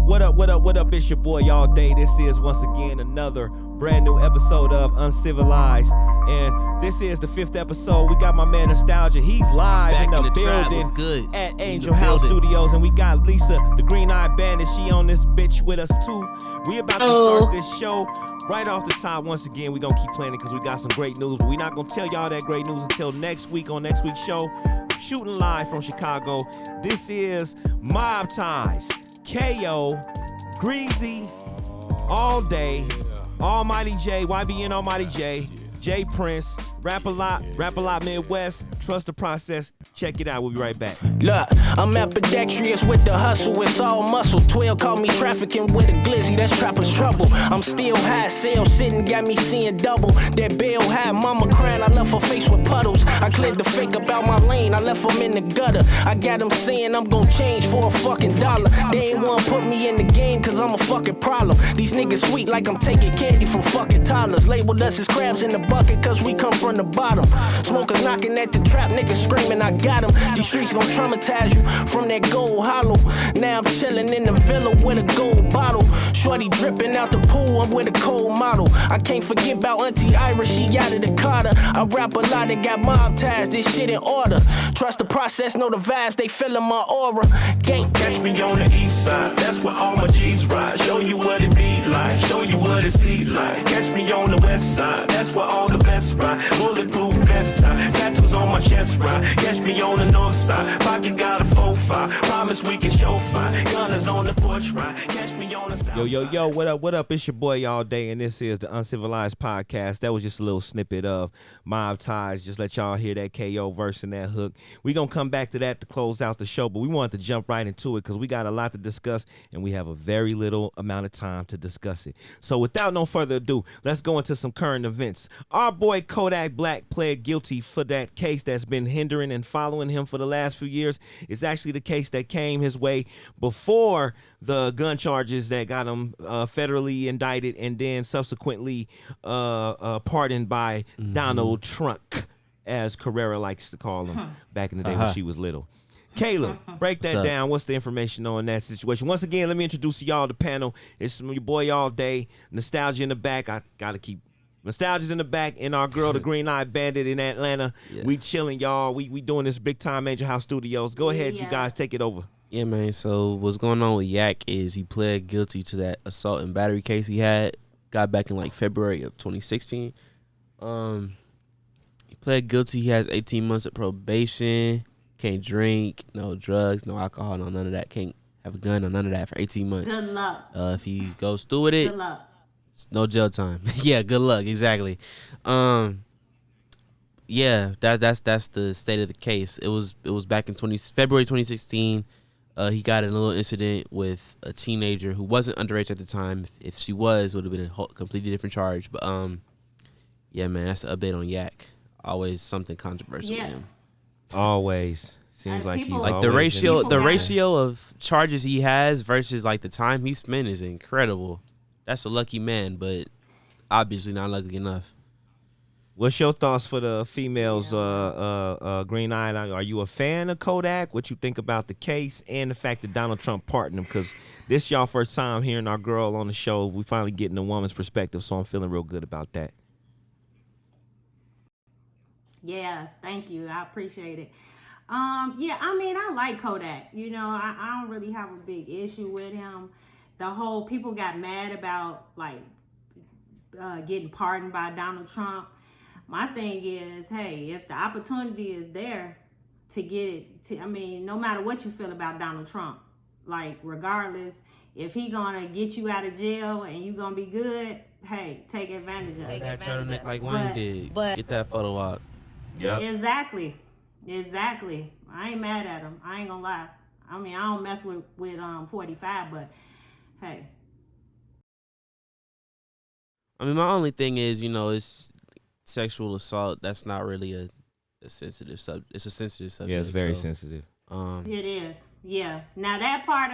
What up, what up, what up? It's your boy Allday. This is once again another brand new episode of Uncivilized. And this is the 5th episode. We got my man Nostalgia. He's live Back in the building good. at Angel House Studios. And we got Lisa The Green-Eyed Bandit. She on this bitch with us too. We about to start this show right off the top. Once again, we gonna keep playing it because we got some great news. But we not gonna tell y'all that great news until next week on next week's show. Shooting live from Chicago. This is Mob Ties. KO, Greasy, Allday, Almighty J, YBN Almighty J, J Prince, Rap a Lot Midwest, Trust the Process. Check it out, we'll be right back. Look, I'm ambidextrous with the hustle, it's all muscle. 12 call me trafficking with a glizzy, that's trapper's trouble. I'm still high, sales sitting, got me seeing double. That bill had mama crying, I left her face with puddles. I cleared the fake about my lane, I left them in the gutter. I got them saying I'm gon' change for a fucking dollar. They ain't wanna put me in the game cause I'm a fucking problem. These niggas sweet like I'm taking candy from fucking toddlers. Labeled us as crabs in the bucket cause we come from the bottom. Smokers knocking at the trap, niggas screaming I got them. These streets gon' traumatize you from that gold hollow. Now I'm chillin' in the villa with a gold bottle. Shorty dripping out the pool, I'm with a cold model. I can't forget about Auntie Irish, she out of the Carter. I rap a lot and got mob ties, this shit in order. Trust the process, know the vibes, they feelin' my aura. Gang. Catch me on the east side, that's where all my G's ride. Show you what it be like, show you what it see like. Catch me on the west side, that's where all the best ride. Bulletproof vest tie, tattoos on my chest ride. Catch me on the north side, pocket got a 4-5. Promise we can show fire, gunners on the porch ride. Catch me on the south Yo, what up? It's your boy Allday, and this is the Uncivilized podcast. That was just a little snippet of Mob Ties. Just let y'all hear that KO verse and that hook. We gonna come back to that to close out the show, but we wanted to jump right into it because we got a lot to discuss, and we have a very little amount of time to discuss it. So without no further ado, let's go into some current events. Our boy Kodak Black pled guilty for that case that's been hindering and following him for the last few years. It's actually the case that came his way before the gun charges that got him federally indicted and then subsequently pardoned by Donald Trump, as Carrera likes to call him back in the day when she was little. Caleb, break that down. What's the information on that situation? Once again, let me introduce y'all the panel. It's your boy Allday, Nostalgia in the back. I gotta keep Nostalgia's in the back, and our girl, the Green-Eyed Bandit in Atlanta. Yeah. We chilling, y'all. We doing this big time Angel House Studios. Go ahead, you guys, take it over. Yeah, man. So what's going on with Yak is he pled guilty to that assault and battery case he had. Got back in like February of 2016. He pled guilty. He has 18 months of probation. Can't drink, no drugs, no alcohol, no none of that. Can't have a gun or none of that for 18 months. Good luck. If he goes through with it, good luck. No jail time. Yeah, good luck. Exactly. Yeah, that's the state of the case. It was back in February 2016. He got in a little incident with a teenager who wasn't underage at the time. If she was, it would have been a completely different charge. But yeah, man, that's the update on Yak. Always something controversial with him. Always. Seems like he's like the ratio of charges he has versus like the time he spent is incredible. That's a lucky man, but obviously not lucky enough. What's your thoughts for the females, Green-Eyed? Are you a fan of Kodak? What you think about the case and the fact that Donald Trump pardoned him? Because this y'all first time hearing our girl on the show. We finally getting a woman's perspective, so I'm feeling real good about that. Yeah, thank you. I appreciate it. Yeah, I mean, I like Kodak. You know, I don't really have a big issue with him. The whole people got mad about like getting pardoned by Donald Trump. My thing is, hey, if the opportunity is there to get it, I mean, no matter what you feel about Donald Trump, like regardless, if he gonna get you out of jail and you gonna be good, hey, take advantage of it. That turtleneck like Wayne did. Get that photo out. Yeah. Exactly. I ain't mad at him. I ain't gonna lie. I mean, I don't mess with 45, but hey. I mean, my only thing is, you know, it's sexual assault. That's not really a sensitive subject. It's a sensitive subject. Yeah, it's very sensitive. It is. Yeah. Now that part,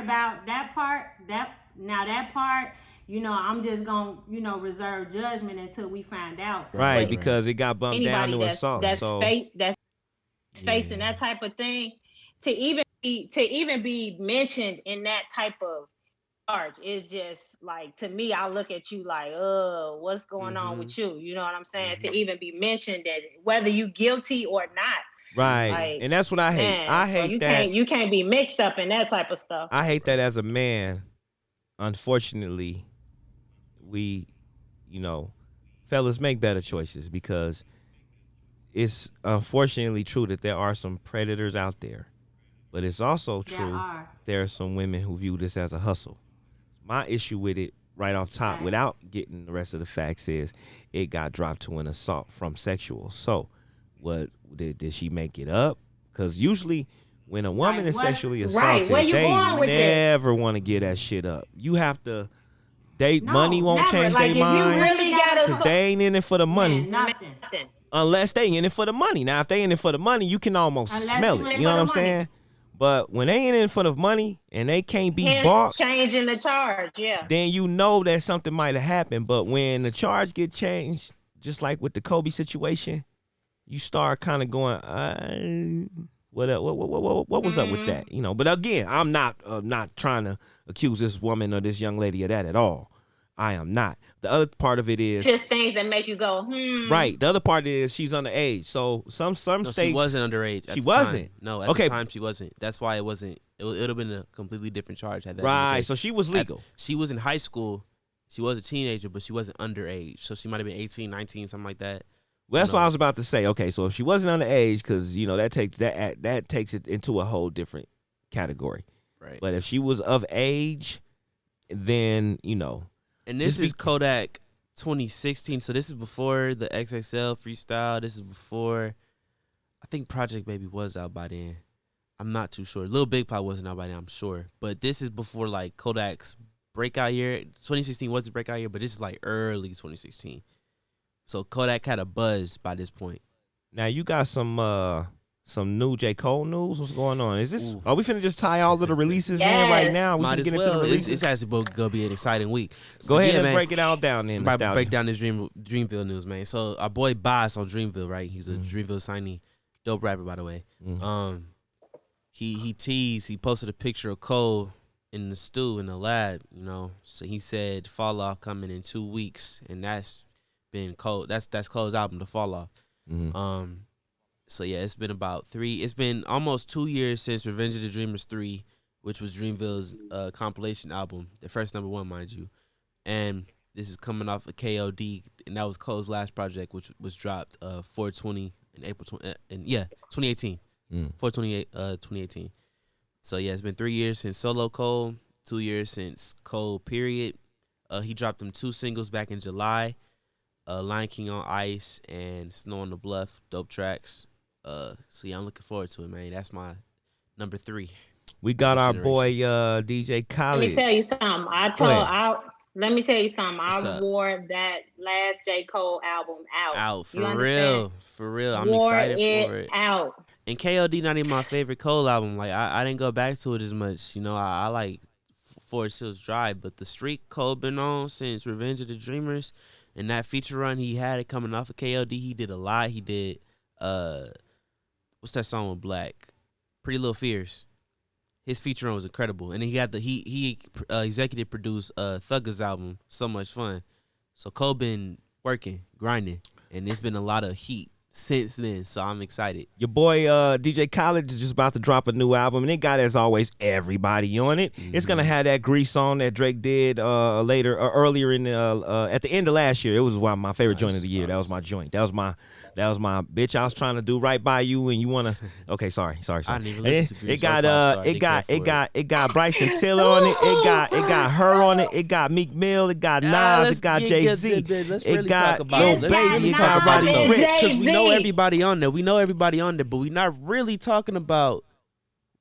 you know, I'm just gonna, you know, reserve judgment until we find out. Right, because it got bumped down to assault. That's facing that type of thing to even be mentioned in that type of It's just like, to me, I look at you like, what's going on with you? You know what I'm saying? To even be mentioned that whether you guilty or not. Right. Like, and that's what I hate. man, I so hate you that. you can't be mixed up in that type of stuff. I hate that as a man. Unfortunately, we, fellas make better choices, because it's unfortunately true that there are some predators out there. But it's also true there are some women who view this as a hustle. My issue with it right off top, without getting the rest of the facts, is it got dropped to an assault from sexual. So what did she make it up? Because usually when a woman is sexually assaulted, they never want to get that shit up. You have to, money won't change their mind, because they ain't in it for the money. Nothing. Unless they in it for the money. Now, if they in it for the money, you can almost smell it. You know what I'm saying? But when they ain't in it for the money and they can't be bought, changing the charge, then you know that something might have happened. But when the charge get changed, just like with the Kobe situation, you start kind of going, what was up with that? But again, I'm not trying to accuse this woman or this young lady of that at all. I am not. The other part of it is just things that make you go, Right. The other part is she's underage. So some states, she wasn't underage. She wasn't. Time. No, at the time she wasn't. That's why it wasn't. It would have been a completely different charge had that. Right. So she was legal. She was in high school. She was a teenager, but she wasn't underage. So she might have been 18, 19, something like that. Well, that's what I was about to say. Okay, so if she wasn't underage, because that takes it into a whole different category. Right. But if she was of age, then And this is Kodak 2016. So this is before the XXL freestyle. This is before, I think Project Baby was out by then. I'm not too sure. Lil Big Pop wasn't out by then, I'm sure. But this is before like Kodak's breakout year. 2016 was the breakout year, but this is like early 2016. So Kodak had a buzz by this point. Now you got some new J. Cole news. What's going on? Is this? Are we finna just tie all of the releases in right now? We finna get into the releases. It's actually gonna be an exciting week. Go ahead and break it all down then. Break down this Dreamville news, man. So our boy Boss on Dreamville, right? He's a Dreamville signee, dope rapper, by the way. He teased. He posted a picture of Cole in the stew in the lab. So he said Fall Off coming in 2 weeks, and that's been Cole. That's Cole's album, The Fall Off. So yeah, it's been almost 2 years since Revenge of the Dreamers 3, which was Dreamville's compilation album, the first #1, mind you. And this is coming off of KOD, and that was Cole's last project, which was dropped 4/20 in April 2018. 4/28/2018. So yeah, it's been 3 years since solo Cole, 2 years since Cole period. He dropped them 2 singles back in July. Lion King on Ice and Snow on the Bluff, dope tracks. So yeah, I'm looking forward to it, man. That's my number 3. We got our boy DJ Khaled. Let me tell you something. Let me tell you something. I wore that last J. Cole album out. For real. I'm excited for it. Out. And KOD not even my favorite Cole album. Like I didn't go back to it as much. I like Forest Hills Drive, but the streak Cole been on since Revenge of the Dreamers. And that feature run he had it coming off of KOD, he did a lot. He did, what's that song with Black? Pretty Little Fears. His feature run was incredible. And then he got he executive produced Thugger's album, So Much Fun. So Cole been working, grinding, and there's been a lot of heat since then. So I'm excited. Your boy DJ Khaled is just about to drop a new album, and it got, as always, everybody on it. It's gonna have that Grease song that Drake did earlier in at the end of last year. It was one of my favorite joint of the year. That was my joint. That was my bitch. I was trying to do right by you, and you wanna. Okay, sorry. I didn't even listen to Grease. It got Bryson Tiller on it. It got her on it. It got Meek Mill. It got Nas. It got Jay-Z. It got Lil Baby. It got Roddy Ricch. We know everybody on there. But we not really talking about.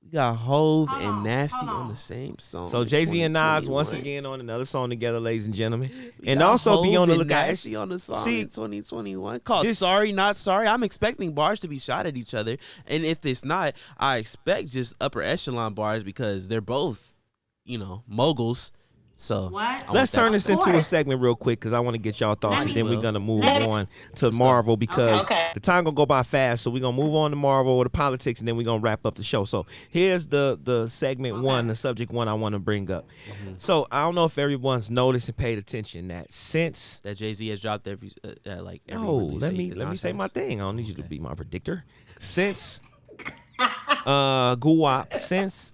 We got Hove and Nasty on the same song. So Jay-Z and Nas once again on another song together, ladies and gentlemen. And also Hove be on the lookout. Nasty on the song in 2021 called Sorry Not Sorry. I'm expecting bars to be shot at each other, and if it's not, I expect just upper echelon bars because they're both, moguls. So What? Let's turn this into a course. segment real quick because I want to get y'all thoughts, Let and me- then we're gonna move Let me- on to Marvel because Okay. the time gonna go by fast. So we're gonna move on to Marvel or the politics, and then we're gonna wrap up the show. So here's the segment one, the subject one I want to bring up. So I don't know if everyone's noticed and paid attention that since that Jay-Z has dropped every every no, release let date me that let me Nas say has. my thing. I don't need you to be my predictor. Since Guwap, since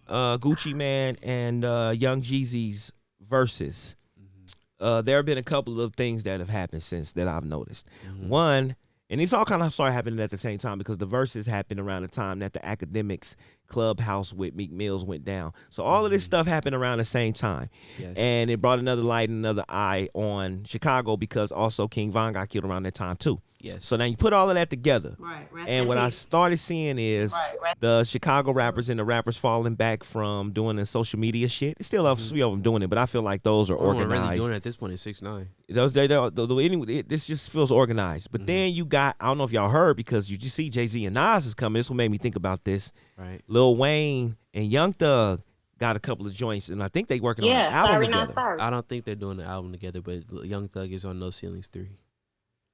Gucci Man and Young Jeezy's verses, there have been a couple of things that have happened since that I've noticed. One, and these all kind of started happening at the same time because the verses happened around the time that the Academics Clubhouse with Meek Mills went down. So all of this stuff happened around the same time. Yes. And it brought another light and another eye on Chicago because also King Von got killed around that time too. Yes. So now you put all of that together. Right. Rest And in what I peace. started seeing is Right. the Chicago rappers and the rappers falling back from doing the social media shit. It's still a few of them doing it, but I feel like those are We're really organized. doing it at this point. Is 6ix9ine. Anyway, this just feels organized. But then you got, I don't know if y'all heard because you just see Jay-Z and Nas is coming. This what made me think about this. Right. Lil Wayne and Young Thug got a couple of joints, and I think they working on an Yeah, album sorry, together. not sorry. I don't think they're doing the album together, but Young Thug is on No Ceilings 3.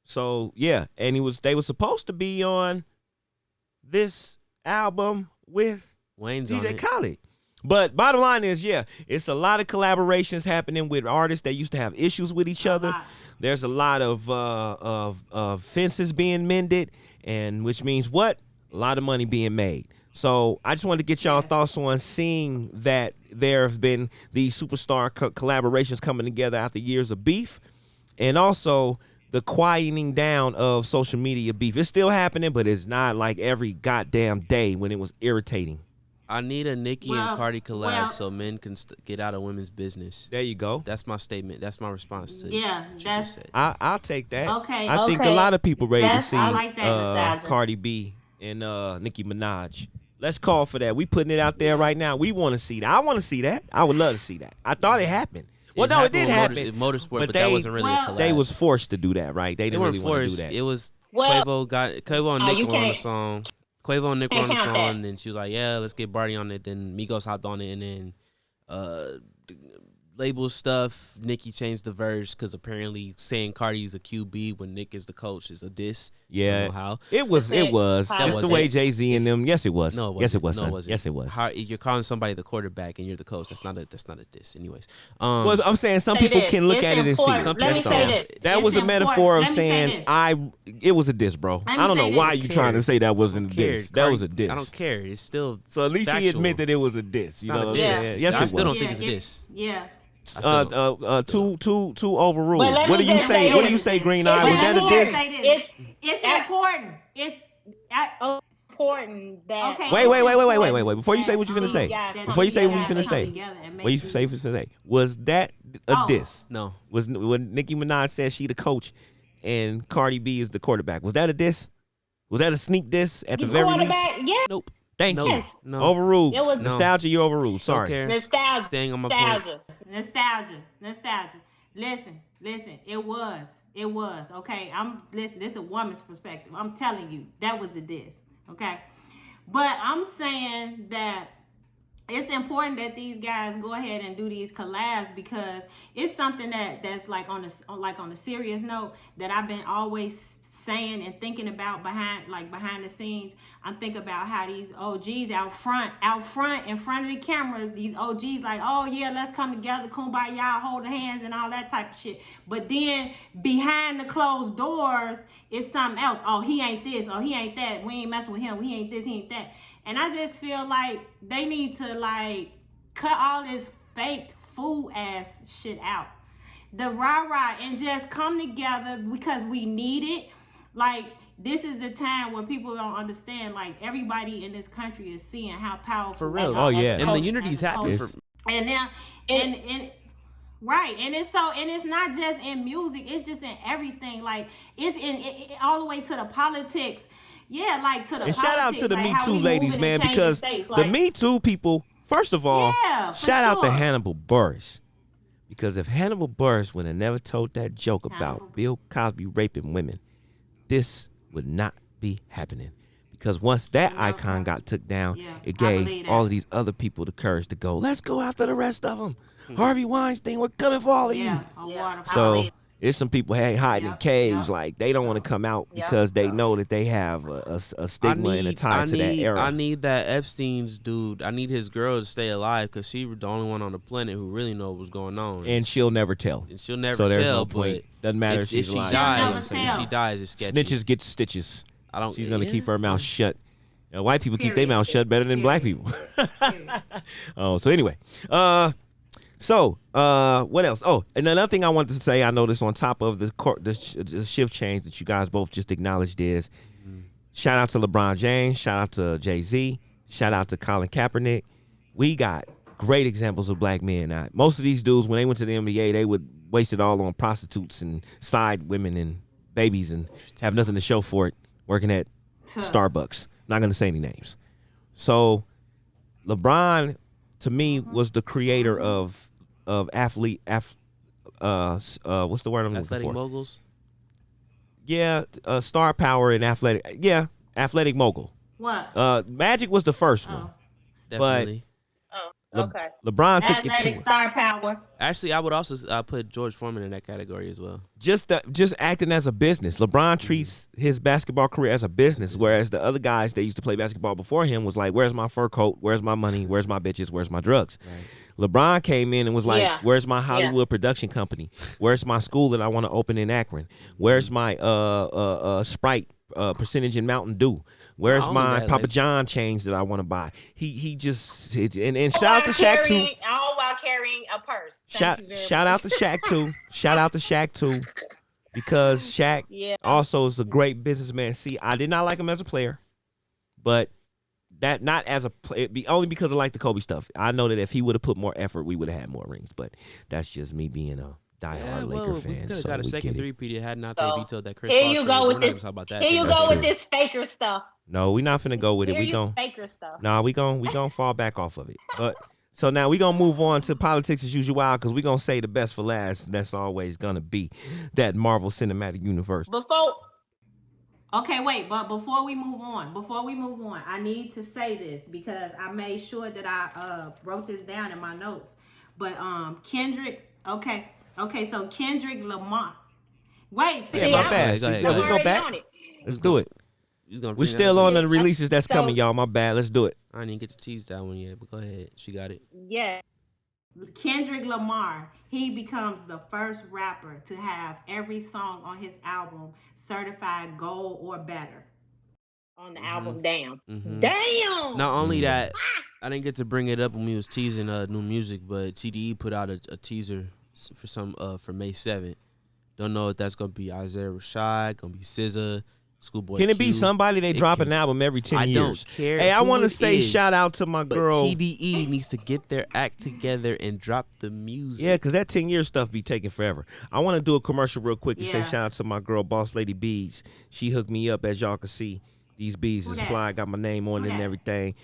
So yeah, and they were supposed to be on this album with Wayne's on DJ it. Khaled. But bottom line is, yeah, it's a lot of collaborations happening with artists that used to have issues with each other. lot. There's a lot of fences being mended, and which means what? A lot of money being made. So I just wanted to get y'all thoughts on seeing that there have been these superstar collaborations coming together after years of beef, and also the quieting down of social media beef. It's still happening, but it's not like every goddamn day when it was irritating. I need a Nicki Well, and Cardi collab well- so men can get out of women's business. There you go. That's my statement. That's my response to Yeah, what you that's- just said. I'll take that. Okay. I think a Okay. lot of people ready to That's- see I like that nostalgia. Cardi B and Nicki Minaj. Let's call for that. We putting it out there right now. We want to see that. I want to see that. I would love to see that. I thought it happened. Well, no, it happened did with happen. Motorsport, but they, that wasn't really well, a collab. They was forced to do that, right? They They didn't weren't really want to do forced. that. It was Well, Quavo and you Nick were on the can't- song. Quavo and Nick were on the Can't count song, that. and she was like, "Yeah, let's get Barty on it." Then Migos hopped on it, and then label stuff. Nicki changed the verse because apparently saying Cardi's a QB when Nick is the coach is a diss. I Yeah, don't know how. it was. It was That just the wasn't- way Jay-Z and them. Yes, it was. No, it wasn't. Yes, it was. No, Son. it wasn't. Yes, it was. How, you're calling somebody the quarterback and you're the coach. That's not a diss. Anyways, Well, I'm saying some Say people this. can look It's at it and see. important. Let me That's say all. this. That It's was a important. metaphor of Let me say saying this. it was a diss, bro. Let me I don't say know why this. you trying to say that wasn't a cared. diss. That was a diss. I don't care. It's still So at least he factual. admit that it was a diss. You not know a what I'm diss. saying? Yeah. Yes, I it still was. don't think it's a diss. Yeah. Two overruled. But let What do me you just say? say What do this. you say, Green Eye? But Was that let a me diss? Say this. It's It's important. It's important that. Okay. Wait. Before you say what you finna say. Before you say what you finna say. Before you say what you finna say. Was that a Oh. diss? No. Was when Nicki Minaj said she the coach and Cardi B is the quarterback? Was that a diss? Was that a sneak diss at the The very least? quarterback, yeah, Nope. Thank No. you. Yes. No. Overruled. It was- No. Nostalgia, you overruled. Don't Sorry. care. nostalgia. Staying on my point. Nostalgia. Listen. It was. Okay. This is a woman's perspective. I'm telling you, that was a diss. Okay. But I'm saying that it's important that these guys go ahead and do these collabs because it's something that's like on a serious note that I've been always saying and thinking about behind the scenes. I'm thinking about how these OGs out front in front of the cameras, these OGs like, oh yeah, let's come together, kumbaya, hold hands and all that type of shit. But then behind the closed doors, it's something else. Oh, he ain't this, or he ain't that. We ain't messing with him. He ain't this, he ain't that. And I just feel like they need to like cut all this fake fool ass shit out. The rah-rah and just come together because we need it. Like this is the time where people don't understand. Like everybody in this country is seeing how powerful. For real. they Oh, are as a yeah. And the culture, unity's as a happening culture. for And now and right, and it's not just in music, it's just in everything. Like it's in all the way to the politics. Yeah, like to the And politics. shout out to the like Me how Too we ladies, moving and man, changing because states. the Like, Me Too people, first of all, Yeah, for shout out to sure. Hannibal Buress. Because if Hannibal Buress would have never told that joke about Hannibal. Bill Cosby raping women, this would not be happening. because once that Yeah. icon got took down, Yeah, it I gave believe that. all of these other people the courage to go, let's go after the rest of them. Harvey Weinstein, we're coming for all of Yeah, you. a waterfall. So there's some people hiding in Yep, caves, yep. like they don't want to come out because they know that they have a stigma and a tie to that era. I need that Epstein's dude. I need his girl to stay alive because she was the only one on the planet who really knows what's going on. And she'll never tell. And she'll never so there's tell. no point. Doesn't matter if she's she alive. dies, She'll never if she tell. dies, it's sketchy. Snitches get stitches. She's gonna keep her mouth shut. White people keep their Period. mouth shut better than black people. Period. Oh, so anyway, what else? Oh, and another thing I wanted to say, I noticed on top of the shift change that you guys both just acknowledged is, shout out to LeBron James, shout out to Jay-Z, shout out to Colin Kaepernick. We got great examples of black men. Now, most of these dudes, when they went to the NBA, they would waste it all on prostitutes and side women and babies and have nothing to show for it, working at Starbucks. Not going to say any names. So LeBron, to me, was the creator of what's the word I'm looking Athletic for? moguls. Yeah, star power and athletic. Yeah, athletic mogul. What? Magic was the first one. Definitely. Okay. LeBron took it Athletic to star power. Actually, I would also put George Foreman in that category as well. just acting as a business. LeBron treats his basketball career as a business, whereas the other guys that used to play basketball before him was like, where's my fur coat? Where's my money? Where's my bitches? Where's my drugs? Right. LeBron came in and was like, where's my Hollywood production company? Where's my school that I want to open in Akron? Where's my Sprite percentage in Mountain Dew? Where's my Papa John change that I want to buy? He just and shout out to Shaq too. All while carrying a purse. Shout out to Shaq too. Shout out to Shaq too, because Shaq also is a great businessman. See, I did not like him as a player, but that not as a only because I like the Kobe stuff. I know that if he would have put more effort, we would have had more rings. But that's just me being a diehard Laker fan. We could have so got a we second get it. three-peat had not they vetoed that Chris Here Paul you trade. go We're with not gonna this. talk about that Here you too. go with true. this faker stuff. No, we're not finna go with it. Here We you gon' faker stuff. Nah, we gon' fall back off of it. But so now we gonna move on to politics as usual, because we gonna say the best for last. That's always gonna be that Marvel Cinematic Universe. Okay, wait, but before we move on, I need to say this because I made sure that I wrote this down in my notes. But Kendrick, okay, so Kendrick Lamar. Wait, see, Yeah, my bad. Go ahead, Yeah, go we ahead. go back. Let's do it. We're still on the releases that's coming, y'all. My bad. Let's do it. I didn't even get to tease that one yet, but go ahead. She got it. Yeah. Kendrick Lamar, he becomes the first rapper to have every song on his album certified gold or better. On the album, damn. Mhm. Damn. Not only that, I didn't get to bring it up when we was teasing new music, but TDE put out a teaser for May 7th. Don't know if that's gonna be Isaiah Rashad, gonna be SZA, Schoolboy Can it be Q. somebody they drop an album every 10 years? I don't care. Hey, I who want to it say is, shout out to my but girl. TDE needs to get their act together and drop the music. Yeah, because that 10-year stuff be taking forever. I want to do a commercial real quick to say Yeah. shout out to my girl, Boss Lady Beads. She hooked me up, as y'all can see. These beads is that? fly, got my name on Who it and that? everything.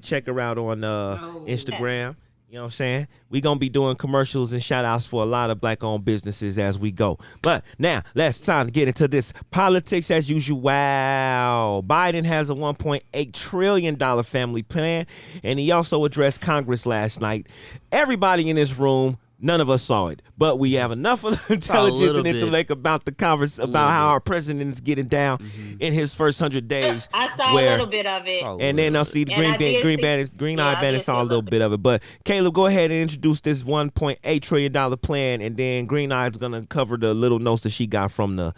Check her out on Oh. Instagram. You know what I'm saying? We going to be doing commercials and shout outs for a lot of black-owned businesses as we go. But now, time to get into this politics as usual. Wow. Biden has a $1.8 trillion family plan, and he also addressed Congress last night. Everybody in this room, none of us saw it, but we have enough of intelligence and intellect about the about how our president is getting down in his first 100 days. I saw a little bit of it. And then I'll see the Green-Eyed Bandit saw a little bit of it. But Caleb, go ahead and introduce this $1.8 trillion plan, and then Green-Eye's gonna cover the little notes that she got from the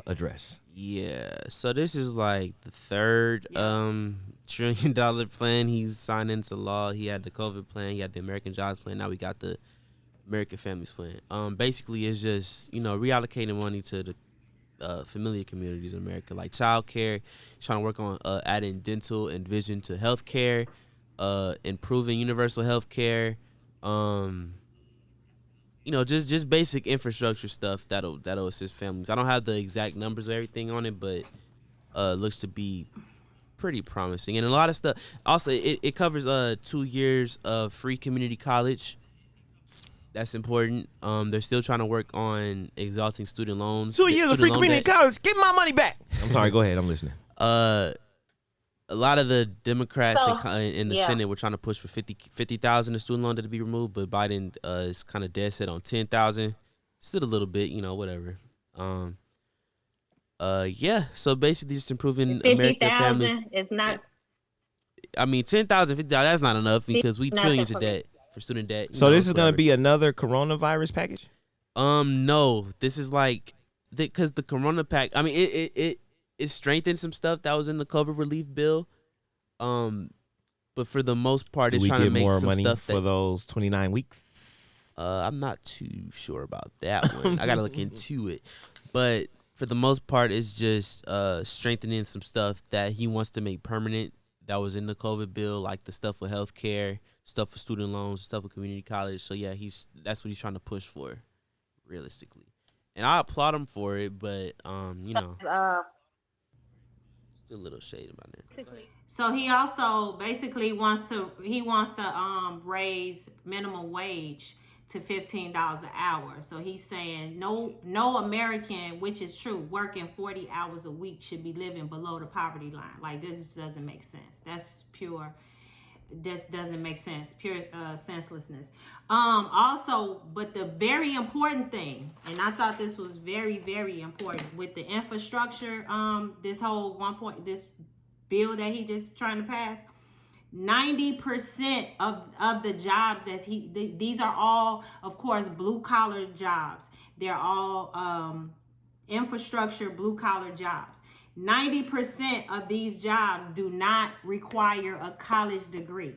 address. Yeah, so this is like the third $1 trillion plan he's signed into law. He had the COVID plan, he had the American Jobs Plan, now we got the American Families Plan. Basically, it's just, reallocating money to the familiar communities in America, like child care. He's trying to work on adding dental and vision to health care, improving universal health care, just basic infrastructure stuff that'll assist families. I don't have the exact numbers of everything on it, but looks to be pretty promising. And a lot of stuff. Also, it covers 2 years of free community college. That's important. They're still trying to work on exalting student loans. 2 years of free community college. Give my money back. I'm sorry. Go ahead. I'm listening. a lot of the Democrats So, in the yeah. Senate were trying to push for 50,000 in student loan to be removed, but Biden is kind of dead set on 10,000. Still a little bit, whatever. Yeah. So basically, just improving American families. 50,000 is not I mean, 10,000, 50,000, that's not enough because we nothing trillions for of me. debt for student debt. So this is gonna whatever. be another coronavirus package. No, this is like because the Corona pack. I mean, it strengthened some stuff that was in the COVID relief bill. But for the most part, Do it's we trying to get make more some money stuff for that. those 29 weeks? I'm not too sure about that one. I gotta look into it. But for the most part, it's just strengthening some stuff that he wants to make permanent that was in the COVID bill, like the stuff with healthcare, stuff for student loans, stuff with community college. So yeah, that's what he's trying to push for, realistically. And I applaud him for it, but still a little shade about it. So he also basically wants to raise minimum wage to $15 an hour. So he's saying no American, which is true, working 40 hours a week should be living below the poverty line. Like, this doesn't make sense. That's pure. This doesn't make sense. Pure senselessness. Also, but the very important thing, and I thought this was very, very important with the infrastructure. This whole this bill that he just trying to pass. 90% of the jobs these are all, of course, blue collar jobs. They're all infrastructure blue collar jobs. 90% of these jobs do not require a college degree.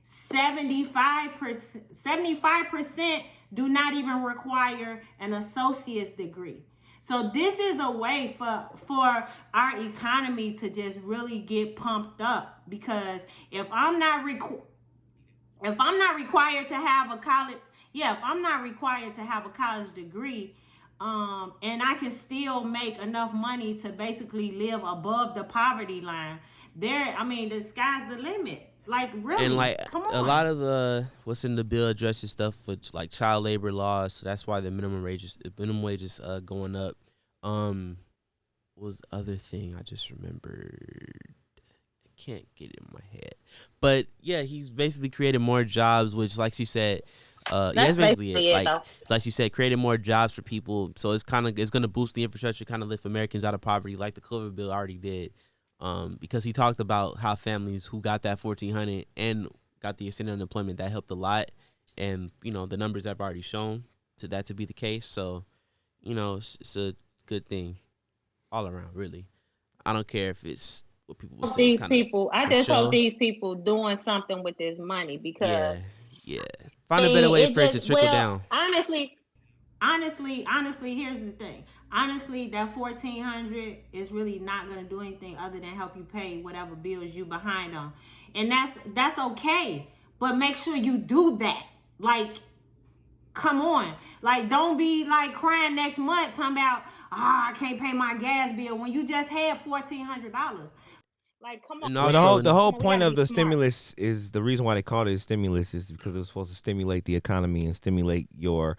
75% do not even require an associate's degree. So this is a way for our economy to just really get pumped up, because if I'm not required to have a college, if I'm not required to have a college degree, and I can still make enough money to basically live above the poverty line, the sky's the limit. Like, really, and like come on. a lot of the what's in the bill addresses stuff with like child labor laws, so that's why the minimum wage is going up. What was the other thing I just remembered? I can't get it in my head, but yeah, he's basically created more jobs, which, like she said, that's basically it. Like you said, creating more jobs for people, so it's going to boost the infrastructure, kind of lift Americans out of poverty, like the COVID bill already did. Because he talked about how families who got that $1,400 and got the extended unemployment, that helped a lot, and the numbers have already shown to that to be the case. So, it's a good thing all around, really. I don't care if it's what people will say. I just hope these people doing something with this money, because find a better way for it to trickle down. Honestly, here's the thing. Honestly, that $1,400 is really not going to do anything other than help you pay whatever bills you behind on. And that's okay. But make sure you do that. Like, come on. Like, don't be like crying next month talking about, I can't pay my gas bill when you just had $1,400. Like, come on. The whole point of the stimulus is, the reason why they called it a stimulus is because it was supposed to stimulate the economy and stimulate your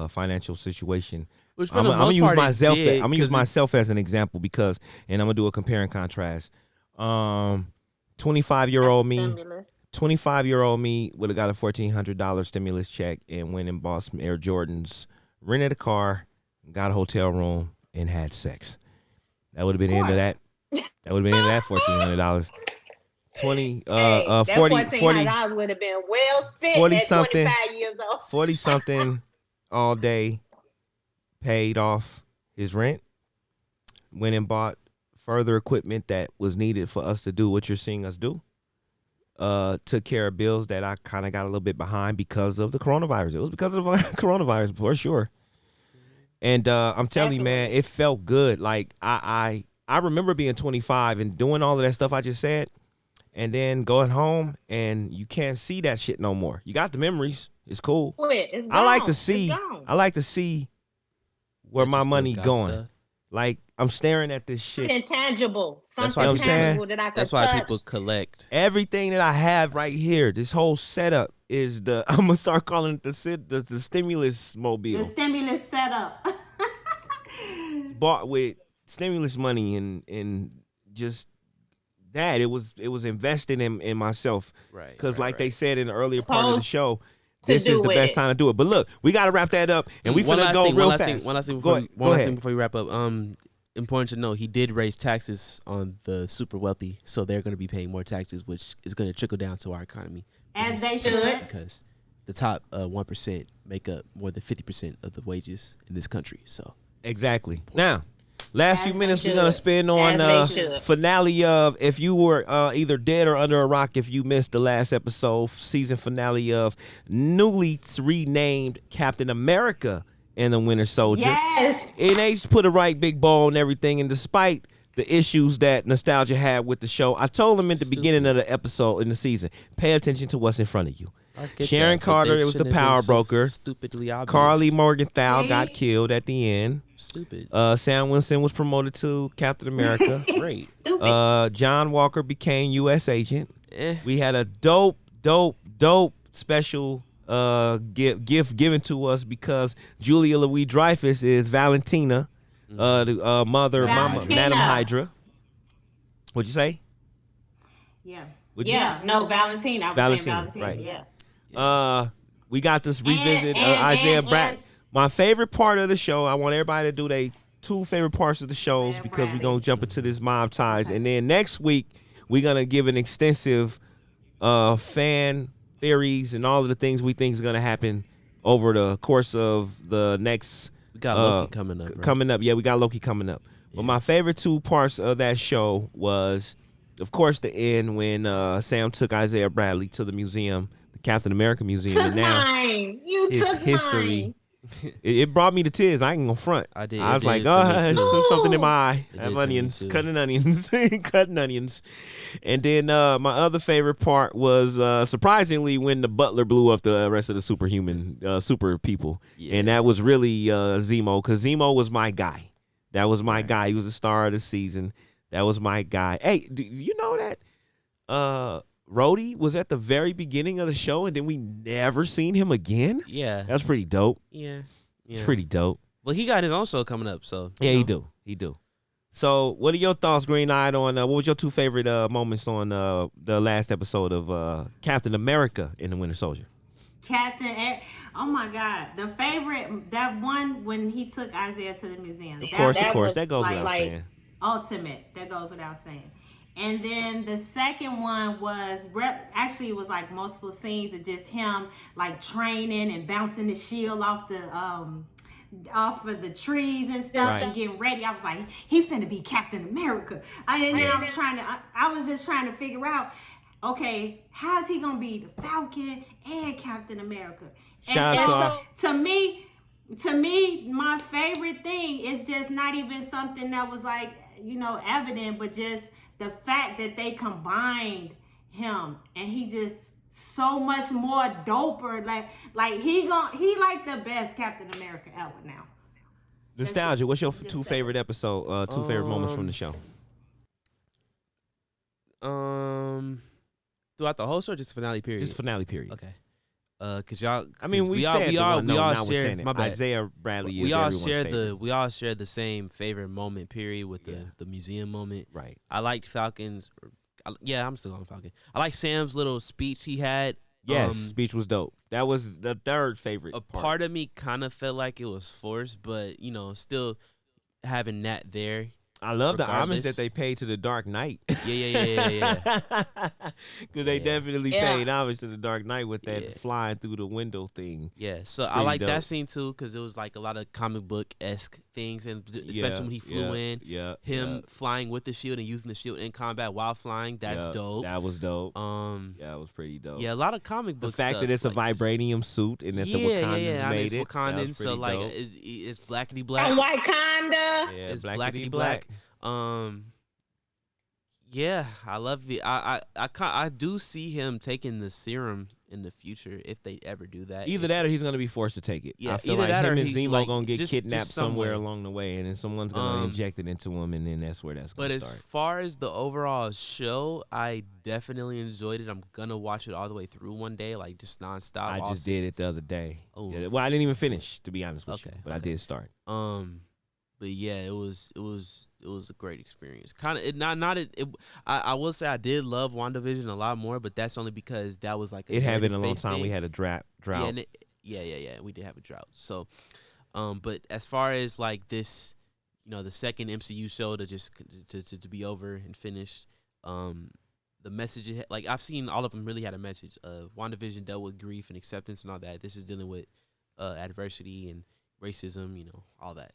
financial situation. Which I'm gonna use myself as an example, because, and I'm gonna do a compare and contrast. 25-year-old me would have got a $1,400 stimulus check and went and bought some Air Jordans, rented a car, got a hotel room, and had sex. That would have been the end of that. That would have been the end of that $1,400. 40 $1,400 would have been well spent 40 at something, 25 years old. 40 something all day, paid off his rent, went and bought further equipment that was needed for us to do what you're seeing us do. Took care of bills that I kind of got a little bit behind because of the coronavirus. It was because of the coronavirus, for sure. And I'm telling you, man, it felt good. Like, I remember being 25 and doing all of that stuff I just said, and then going home and you can't see that shit no more. You got the memories. It's cool. I like to see where my money going. Stuff. Like, I'm staring at this shit. Intangible. Something intangible that I could That's why people collect. Everything that I have right here, this whole setup is I'm going to start calling it the stimulus mobile. The stimulus setup. Bought with stimulus money and just that. It was investing in myself. Right. Because they said in the earlier part of the show, this do is the with best it. time to do it. But look, we got to wrap that up, and we finna go real fast. One last thing Go ahead. before you wrap up. Important to know, he did raise taxes on the super wealthy, so they're going to be paying more taxes, which is going to trickle down to our economy. As they should. Because the top 1% make up more than 50% of the wages in this country. So Exactly. Now, last As few they minutes we're should. gonna spend on As they should. finale of if you were either dead or under a rock if you missed the last episode, season finale of newly renamed Captain America and the Winter Soldier. Yes. And they just put a right big bow on everything, and despite the issues that Nostalgia had with the show, I told them at the beginning of the episode in the season, pay attention to what's in front of you. Sharon Carter, it was the power broker. Stupidly obvious. Carly Morgenthau See? got killed at the end. Stupid. Sam Winston was promoted to Captain America. Great. Stupid. John Walker became U.S. agent. Eh. We had a dope special gift given to us because Julia Louis-Dreyfus is Valentina, the mother, Mama, Valentina. Madam Hydra. What'd you say? Yeah. What'd you Yeah. No, Valentina. I was Valentina, saying Valentina. right. Yeah. We got this revisit and- Isaiah and- Bradley. My favorite part of the show, I want everybody to do their two favorite parts of the shows Isaiah because we're Bradley. going to jump into this mob ties. And then next week, we're going to give an extensive fan theories and all of the things we think is going to happen over the course of the next. We got Loki coming up. Right? Coming up. Yeah, we got Loki coming up. But my favorite two parts of that show was, of course, the end when Sam took Isaiah Bradley to the museum, the Captain America Museum, and now Mine. You his took history. mine. it brought me to tears. I ain't gonna front. I did. I was it like, did to me oh, too. something in my eye. It I have did to me onions, too. cutting onions, cutting onions. And then my other favorite part was surprisingly when the butler blew up the rest of the superhuman, super people. Yeah. And that was really Zemo, because Zemo was my guy. That was my guy. He was the star of the season. That was my guy. Hey, do you know that Rhodey was at the very beginning of the show and then we never seen him again? Yeah. That's pretty dope. Yeah. It's pretty dope. Well, he got his own show coming up, so. Yeah, you he know. do. He do. So, what are your thoughts, Green-Eyed, on what was your two favorite moments on the last episode of Captain America and the Winter Soldier? Oh my God. The favorite, that one when he took Isaiah to the museum. Of course. was That goes without like- saying. Ultimate. That goes without saying. And then the second one was actually it was like multiple scenes of just him like training and bouncing the shield off of the trees and stuff Right. and getting ready. I was like, he finna be Captain America. I was just trying to figure out, okay, how's he gonna be the Falcon and Captain America? Shout out to To me, my favorite thing is just not even something that was like, evident, but just the fact that they combined him and he just so much more doper. Like he like the best Captain America ever now. Nostalgia. What's your two say favorite episode? Two favorite moments from the show? Throughout the whole show, or just finale period. Just finale period. Okay. Cause y'all. I mean, we all said we all share. share. My bad. Isaiah Bradley is we all everyone's share favorite. we all share the same favorite moment period with the museum moment. Right. I liked Falcon's. I'm still on Falcon. I like Sam's little speech he had. Yes, speech was dope. That was the third favorite. A part of me kind of felt like it was forced, but still having that there. I love the homage regardless. that they paid to the Dark Knight. Yeah. Because they definitely Yeah. paid homage to the Dark Knight with that Yeah. flying through the window thing. Yeah, so I pretty like dope. that scene too because it was like a lot of comic book-esque things, and especially when he flew in, him flying with the shield and using the shield in combat while flying. That's dope. That was dope. Yeah, That was pretty dope. a lot of comic The book fact stuff, that it's a like, vibranium suit and that the yeah, Wakandans I mean, made it's it. Wakandans, that was so pretty like dope. it's blackity black. And Wakanda. Yeah, It's blackity blackity black. Yeah, I love it. I do see him taking the serum in the future if they ever do that. Either that or he's going to be forced to take it. Yeah, I feel either like that or him and he's, Zemo like, going to get just kidnapped somewhere somewhere. along the way, and then someone's going to inject it into him, and then that's where that's going But to as start. far as the overall show, I definitely enjoyed it. I'm gonna watch it all the way through one day, like just nonstop. I all just did season. it the other day. Oh. Yeah, well, I didn't even finish, to be honest with you, Okay, but I okay. did start. But yeah, it was a great experience. Kind of I will say I did love WandaVision a lot more, but that's only because that was like it had been a long time. We had a drought. Yeah, we did have a drought. So, but as far as like this, the second MCU show to be over and finished, the message, like I've seen all of them really had a message. WandaVision dealt with grief and acceptance and all that. This is dealing with adversity and racism, all that.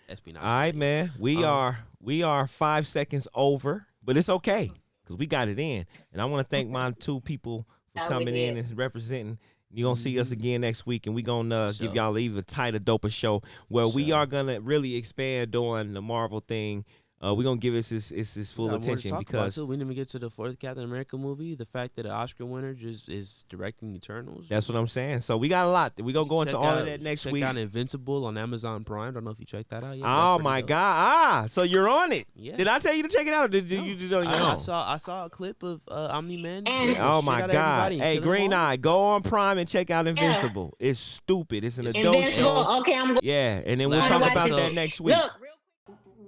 Espionage. All right, man. We are 5 seconds over, but it's okay because we got it in. And I want to thank my two people for coming in and representing. You're going to see us again next week, and we're going to give y'all even tighter, doper show where we are going to really expand on the Marvel thing. We're going to give it its full attention because we didn't even get to the fourth Captain America movie. The fact that an Oscar winner just is directing Eternals. That's what I'm saying. So we got a lot. We're going to go into all of that next week. Check out Invincible on Amazon Prime. I don't know if you checked that out yet. Oh, my God. So you're on it. Yeah. Did I tell you to check it out, or did you do it on your own? I saw a clip of Omni-Man. Oh, my God. Hey, Green Eye, go on Prime and check out Invincible. Yeah. It's stupid. It's an adult show. Okay, yeah, and then we'll talk about that next week. Look,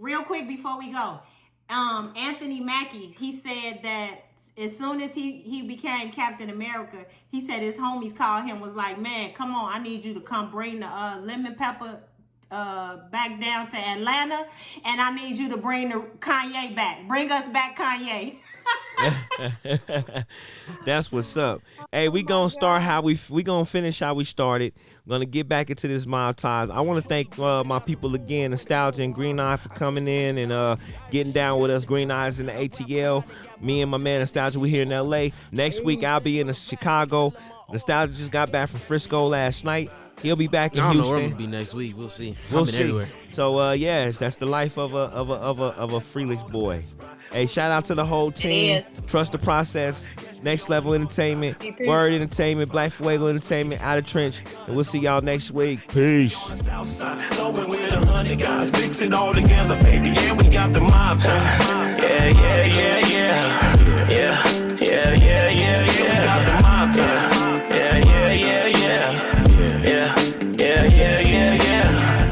real quick before we go. Anthony Mackie, he said that as soon as he became Captain America, he said his homies called him, was like, man, come on, I need you to come bring the lemon pepper back down to Atlanta, and I need you to bring the Kanye back. Bring us back Kanye. That's what's up. Hey, we gonna start how we gonna finish how we started. We're gonna get back into this Mob Ties. I want to thank my people again, Nostalgia and Green Eye, for coming in and getting down with us. Green Eyes in the ATL. Me and my man Nostalgia, we here in LA. Next week I'll be in Chicago. Nostalgia just got back from Frisco last night. He'll be back in Houston. I don't know where we'll be next week. We'll see. We'll see. Everywhere. So yes, that's the life of a Freelix boy. Hey, shout out to the whole team. Trust the Process, Next Level Entertainment, Word Entertainment, Black Fuego Entertainment, Out of Trench, and we'll see y'all next week. Peace. Mix it all together, baby, and we got the mob time. Yeah. We got the mob time. Yeah.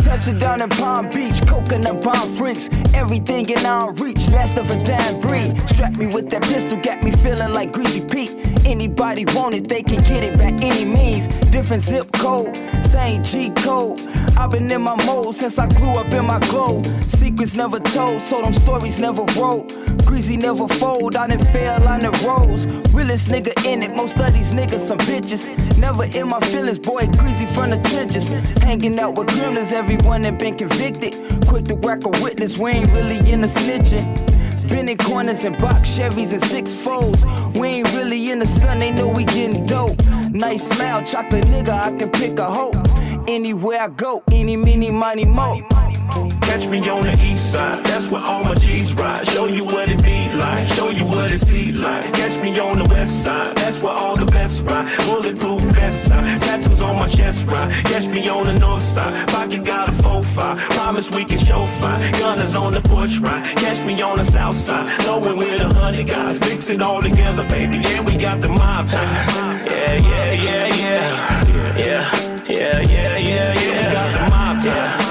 Touchdown in Palm Beach, coconut bomb freaks, everything in our reach, last of a damn breed. Strap me with that pistol, got me feeling like Greasy Pete. Anybody want it, they can get it by any means. Different zip code, same G code. I've been in my mode since I grew up in my glow. Secrets never told, so them stories never wrote. Greasy never fold, I done fell on the roads. Realest nigga in it, most of these niggas some bitches. Never in my feelings, boy, Greasy from the trenches. Hanging out with criminals, everyone that been convicted. Quick to whack a witness, we ain't really in the snitching. Been in corners and box Chevys and 6-4s. We ain't really in the stun, they know we getting dope. Nice smile, chocolate nigga, I can pick a hoe. Anywhere I go, any, mini, money, mo. Catch me on the east side, that's where all my G's ride. Show you what it be like, show you what it's heat like. Catch me on the west side, that's where all the best ride. Bulletproof vest time, tattoos on my chest ride. Catch me on the north side, pocket got a 4-5. Promise we can show fire, gunners on the porch ride. Catch me on the south side, knowing we're the 100 guys. Mix it all together, baby, and we got the mob time. Yeah. We got the mob time.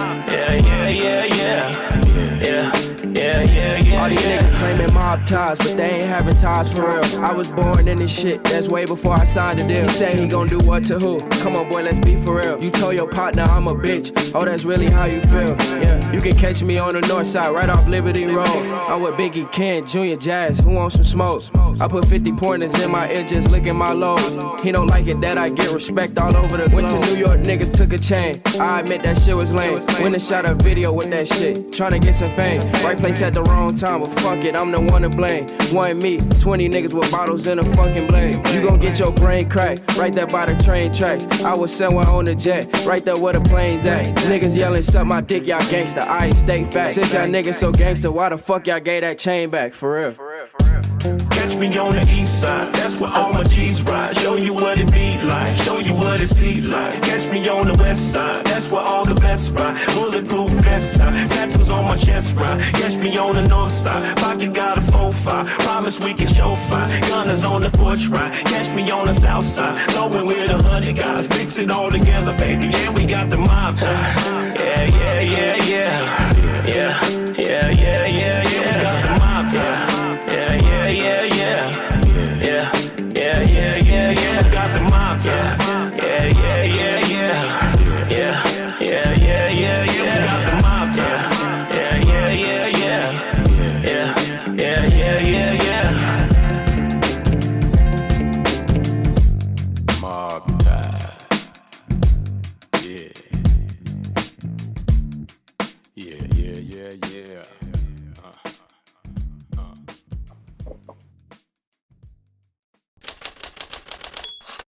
All these niggas claiming mob ties, but they ain't having ties for real. I was born in this shit, that's way before I signed the deal. He said he gon' do what to who? Come on boy, let's be for real. You told your partner I'm a bitch, oh that's really how you feel. Yeah, you can catch me on the north side, right off Liberty Road. I'm with Biggie, Ken, Junior, Jazz, who wants some smoke? I put 50 pointers in my ear, just licking my load. He don't like it that I get respect all over the globe. Went to New York, niggas took a chain. I admit that shit was lame. Went and shot a video with that shit, tryna get some fame. Right place at the wrong time, but fuck it, I'm the one to blame. One me, 20 niggas with bottles in a fucking blame. You gon' get your brain cracked, right there by the train tracks. I was somewhere on the jet, right there where the planes at. Niggas yelling, suck my dick, y'all gangster, I ain't stay fat. Since y'all niggas so gangster, why the fuck y'all gave that chain back, for real? Catch me on the east side, that's where all my G's ride. Show you what it be like, show you what it's heat like. Catch me on the west side, that's where all the best ride. Bulletproof vest time, tattoos on my chest ride. Catch me on the north side, pocket got a 4-5. Promise we can show fire, gunners on the porch ride. Catch me on the south side, knowing we're the 100 guys. Mix it all together, baby, and we got the mob time. Yeah. Yeah.